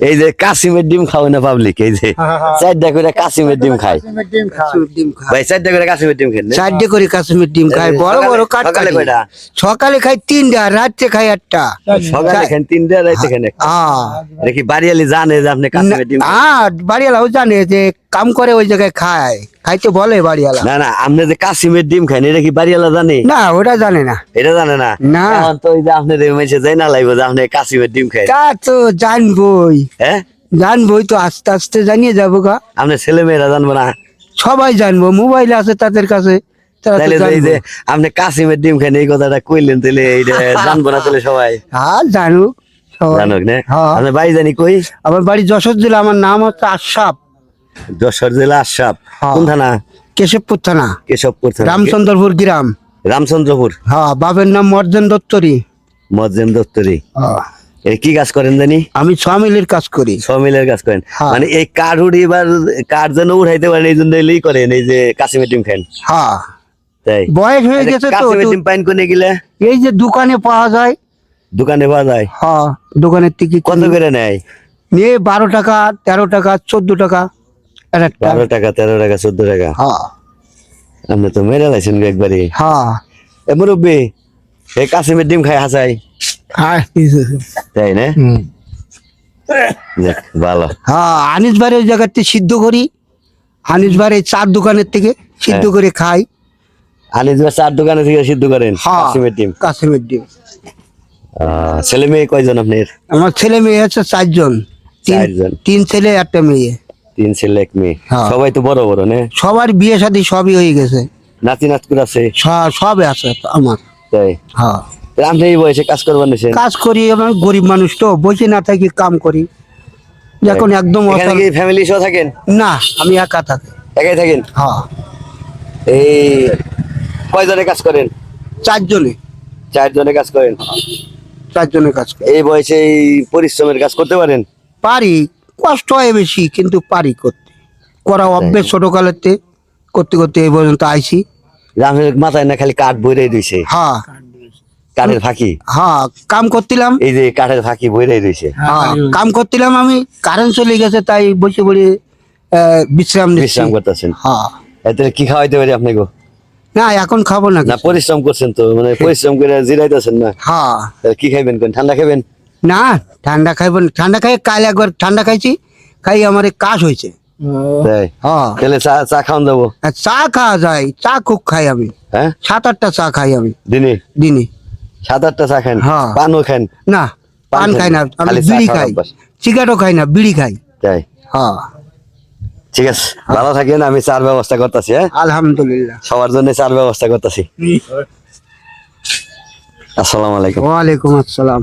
এই যে কাসিমের ডিম খাও না পাবলিক, এই যে চারটা করে কাসিমের ডিম খায় ভাই, চারটা করে কাসিমের ডিম খেন, চারটে করে কাশ্মীর ডিম খায়, বড় বড় কাট সকালে কয়টা? সকালে খাই 3টা, রাত্রে খাই 8টা। সকালে খান 3টা, রাতে খান 1টা। দেখি বাড়িয়ালি জানে যে আপনি কাসিমের ডিম খান? বাড়িওয়ালাও জানে যে কাম করে ওই জায়গায় খায়, খাইতে বলে বাড়িওয়ালা। না না, আপনি যে কাসিমের ডিম খান এটা কি বাড়িওয়ালা জানে? না, ওটা জানে না। এটা জানে না? না। এখন তো ওই যে আপনার মেসে যাই না লাগবে যে আপনি কাসিমের ডিম খাই। তা তো জানবই, হ্যাঁ জানবই তো, আস্তে আস্তে জানিয়ে যাবো গা। আপনার ছেলে মেয়েরা জানবো না? সবাই জানবো, মোবাইল আছে তাদের কাছে, তারা তো তাহলে এই জানবো। যে আপনি কাসিমের ডিম খান এই কথাটা কইলেন, তাহলে এইটা জানবো না তাহলে সবাই? হ্যাঁ জানুক সবাই। জানুক না? হ্যাঁ। আপনার বাড়ি জানি কই? আমার বাড়ি যশোর জেলা, আমার নাম হচ্ছে আশরাফ। যশোর জেলা আশরাফ। হ্যাঁ। কোন থানা? কেশবপুর থানা, কেশবপুর থানা। রামচন্দ্রপুর গ্রাম। রামচন্দ্রপুর। হ্যাঁ, বাবার নাম মর্জেন দত্তরি। মজ্জেম দত্তরি। এই কি কাজ করেন জানি? আমি সমিলের কাজ করি। সমিলের কাজ করেন? হ্যাঁ। মানে এই কাঠ উড়িবার, কাঠ যেন উঠাইতে পারেন এই জন্য এলেই করেন এই যে কাসিমের ডিম খান? হ্যাঁ, তাই বয়স হয়ে গেছে তো। কাসিমের ডিম পাইন কোনে গেলে? এই যে দোকানে পাওয়া যায়। দোকানে পাওয়া যায়? হ্যাঁ, দোকানের থেকে কত করে নেয়? নিয়ে 12 টাকা, 13 টাকা, 14 টাকা। 12 টাকা, 13 টাকা, 14 টাকা। হ্যাঁ আপনি তো মেরে লাইছেন একবারে। হ্যাঁ এ মুরব্বী, এই কাসিমের ডিম খাই হাসাই হ্যাঁ। তাই না? যাক, ভালো। হ্যাঁ, আনিস ভাইয়ের ওই জায়গাতে সিদ্ধ করি, আনিস ভাইয়ের চার দোকানের থেকে সিদ্ধ করে খাই। আনিস ভাই চার দোকানে থেকে সিদ্ধ করেন হ্যাঁ, কাসিমের ডিম? কাশ্মীর ডিম। ছেলে মেয়ে কয়জন আপনার? আমার ছেলে মেয়ে হচ্ছে 4 জন। 4 জন। 3 ছেলে 1 মেয়ে। 3 ছেলে 1 মেয়ে। হ্যাঁ। সবাই তো বড় বড় না? সবার বিয়ে শাদী সবই হয়ে গেছে, নাতি নাতকুর আছে? সব আছে আমার। তাই? হ্যাঁ, আপনি এই বয়সে কাজ করবেন না? কাজ করি, আমার গরিব মানুষ তো, বসে না থাকি, কাম করি। যখন একদম ফ্যামিলি সহ থাকেন? না, আমি একা থাকি। একাই থাকেন? হ্যাঁ, এই কয়জনে কাজ করেন? 4 জনে। 4 জনে কাজ করেন? 4 জনে কাজ করি। এই বয়সে এই পরিশ্রমের কাজ করতে পারেন? পারি, কষ্ট হয় বেশি, কিন্তু পারি করতে। করা অভ্যেস ছোটকালেতে, করতে করতে এই পর্যন্ত আইছি। আপনার মাথায় না খালি কাঠ বইরাই রইছে? হ্যাঁ কাঠের ফাঁকি? হ্যাঁ, কাম করছিলাম। এই যে কাঠের ফাঁকি বইরাই রইছে? হ্যাঁ, কাম করছিলাম আমি, কারেন্ট চলে গেছে, তাই বসে বসে বিশ্রাম নিচ্ছি। বিশ্রাম করতেছেন? হ্যাঁ। এতে কি খাওয়াইতে পারি আপনাকে? না, এখন খাবো না। না, পরিশ্রম করছেন তো, মানে পরিশ্রম করে জিরাইতেছেন না? হ্যাঁ। তাহলে কি খাইবেন? কোন ঠান্ডা খাবেন? না, ঠান্ডা খাইব না। ঠান্ডা খাই, কাল একবার ঠান্ডা খাইছি, খাই আমার কাশ হয়েছে। তাই? হ্যাঁ, তাহলে চা খাওয়ান যাবো? আর চা খাওয়া যায়, চা খুব খাই আমি। হ্যাঁ, 7-8টা চা খাই আমি দিনে? দিনে। 7-8টা চা খান? হ্যাঁ। পানও খান? না, পান খাই না, আমি খালি চা বিড়ি খাওয়ার খাই। অভ্যাস? সিগারেটও খাই না, বিড়ি খাই। তাই? হ্যাঁ। ঠিক আছে, ভালো থাকেন। আমি চার ব্যবস্থা করতেছি। হ্যাঁ, আলহামদুলিল্লাহ। সবার জন্য চার ব্যবস্থা করতেছি। আসসালামু আলাইকুম। ওয়ালাইকুম আসসালাম।